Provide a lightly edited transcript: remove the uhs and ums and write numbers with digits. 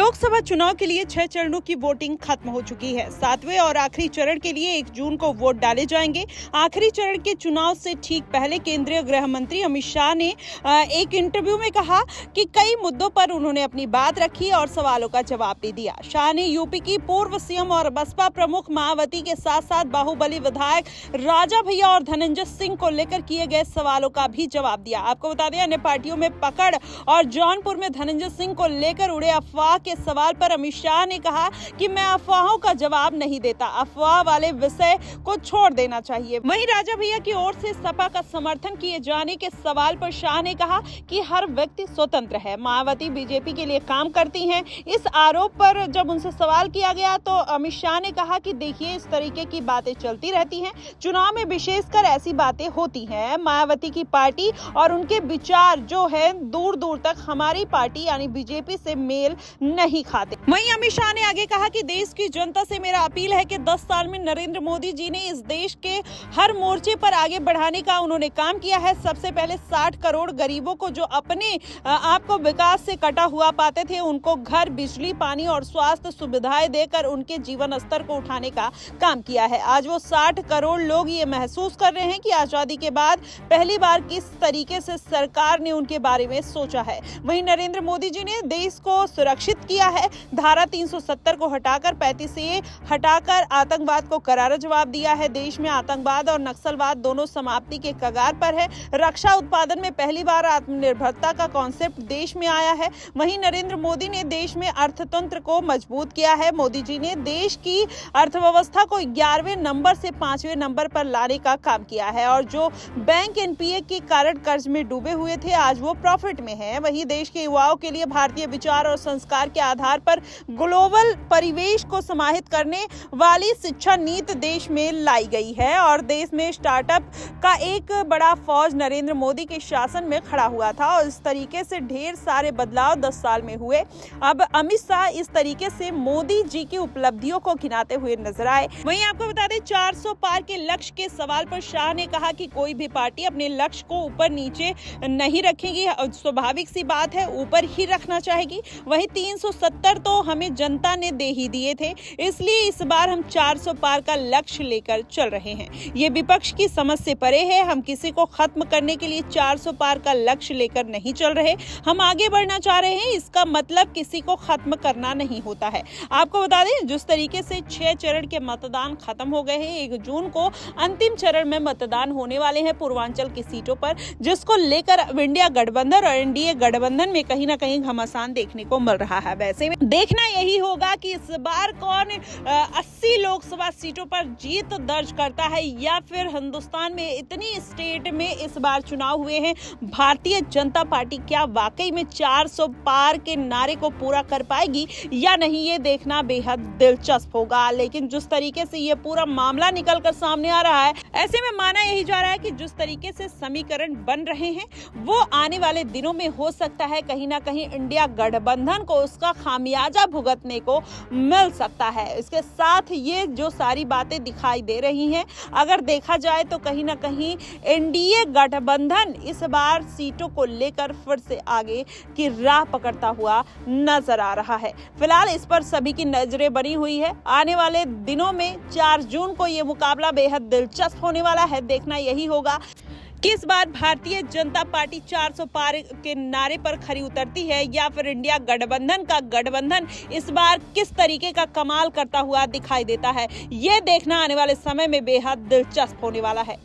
लोकसभा चुनाव के लिए 6 चरणों की वोटिंग खत्म हो चुकी है। 7वें और आखिरी चरण के लिए 1 जून को वोट डाले जाएंगे। आखिरी चरण के चुनाव से ठीक पहले केंद्रीय गृह मंत्री अमित शाह ने एक इंटरव्यू में कहा कि कई मुद्दों पर उन्होंने अपनी बात रखी और सवालों का जवाब भी दिया। शाह ने यूपी की पूर्व सीएम और बसपा प्रमुख मायावती के साथ साथ बाहुबली विधायक राजा भैया और धनंजय सिंह को लेकर किए गए सवालों का भी जवाब दिया। आपको बता दें, अन्य पार्टियों में पकड़ और जौनपुर में धनंजय सिंह को लेकर उड़े अफवाह के सवाल पर अमित शाह ने कहा कि मैं अफवाहों का जवाब नहीं देता, अफवाह वाले विषय को छोड़ देना चाहिए। वहीं राजा भैया की ओर से सपा का समर्थन किए जाने के सवाल पर शाह ने कहा कि हर व्यक्ति स्वतंत्र है, मायावती बीजेपी के लिए काम करती हैं। इस आरोप पर जब उनसे सवाल किया गया तो अमित शाह ने कहा कि देखिए, इस तरीके की बातें चलती रहती हैं, चुनाव में विशेषकर ऐसी बातें होती हैं। मायावती की पार्टी और उनके विचार जो है दूर दूर तक हमारी पार्टी यानी बीजेपी से मेल नहीं खाते। वहीं अमित शाह ने आगे कहा कि देश की जनता से मेरा अपील है कि 10 साल में नरेंद्र मोदी जी ने इस देश के हर मोर्चे पर आगे बढ़ाने का उन्होंने काम किया है। सबसे पहले 60 करोड़ गरीबों को जो अपने आप को विकास से कटा हुआ पाते थे, उनको घर, बिजली, पानी और स्वास्थ्य सुविधाएं देकर उनके जीवन स्तर को उठाने का काम किया है। आज वो 60 करोड़ लोग ये महसूस कर रहे हैं कि आजादी के बाद पहली बार किस तरीके से सरकार ने उनके बारे में सोचा है। वहीं नरेंद्र मोदी जी ने देश को सुरक्षित किया है। धारा 370 को हटाकर 35 से हटाकर आतंकवाद को करारा जवाब दिया है। देश में आतंकवाद और नक्सलवाद दोनों समाप्ति के कगार पर है। रक्षा उत्पादन में पहली बार आत्मनिर्भरता का कॉन्सेप्ट देश में आया है। वहीं नरेंद्र मोदी ने देश में अर्थतंत्र को मजबूत किया है। मोदी जी ने देश की अर्थव्यवस्था को 11वें नंबर से 5वें नंबर पर लाने का काम किया है और जो बैंक एनपीए के कारण कर्ज में डूबे हुए थे, आज वो प्रॉफिट में है। वहीं देश के युवाओं के लिए भारतीय विचार और संस्कार के आधार पर ग्लोबल परिवेश को समाहित करने वाली शिक्षा नीति देश में लाई गई है और देश में स्टार्टअप का एक बड़ा फौज नरेंद्र मोदी के शासन में खड़ा हुआ था और इस तरीके से ढेर सारे बदलाव 10 साल में हुए। अब अमित शाह इस तरीके से मोदी जी की उपलब्धियों को गिनाते हुए नजर आए। वहीं आपको बता दें, 400 पार के लक्ष्य के सवाल पर शाह ने कहा कि कोई भी पार्टी अपने लक्ष्य को ऊपर नीचे नहीं रखेगी, स्वाभाविक सी बात है, ऊपर ही रखना चाहेगी। वहीं 370 तो हमें जनता ने दे ही दिए थे, इसलिए इस बार हम 400 पार का लक्ष्य लेकर चल रहे हैं। ये विपक्ष की समझ से परे है। हम किसी को खत्म करने के लिए 400 पार का लक्ष्य लेकर नहीं चल रहे, हम आगे बढ़ना चाह रहे हैं। इसका मतलब किसी को खत्म करना नहीं होता है। आपको बता दें, जिस तरीके से 6 चरण के मतदान खत्म हो गए हैं, 1 जून को अंतिम चरण में मतदान होने वाले हैं पूर्वांचल की सीटों पर, जिसको लेकर इंडिया गठबंधन और एनडीए गठबंधन में कहीं ना कहीं घमासान देखने को मिल रहा है। वैसे में देखना यही होगा कि इस बार कौन 80 लोकसभा सीटों पर जीत दर्ज करता है या फिर हिंदुस्तान में इतनी स्टेट में इस बार चुनाव हुए हैं, भारतीय जनता पार्टी क्या वाकई में 400 पार के नारे को पूरा कर पाएगी या नहीं, ये देखना बेहद दिलचस्प होगा। लेकिन जिस तरीके से ये पूरा मामला निकल कर सामने आ रहा है, ऐसे में माना यही जा रहा है कि जिस तरीके से समीकरण बन रहे हैं, वो आने वाले दिनों में हो सकता है कहीं ना कहीं इंडिया गठबंधन को उसका खामियाजा भुगतने को मिल सकता है। इसके साथ ये जो सारी बातें दिखाई दे रही हैं, अगर देखा जाए तो कहीं ना कहीं एनडीए गठबंधन इस बार सीटों को लेकर फिर से आगे की राह पकड़ता हुआ नजर आ रहा है। फिलहाल इस पर सभी की नजरें बनी हुई है। आने वाले दिनों में 4 जून को ये मुकाबला बेहद दिलचस्प होने वाला है। देखना यही होगा कि इस बार भारतीय जनता पार्टी 400 पार के नारे पर खरी उतरती है या फिर इंडिया गठबंधन का गठबंधन इस बार किस तरीके का कमाल करता हुआ दिखाई देता है। ये देखना आने वाले समय में बेहद दिलचस्प होने वाला है।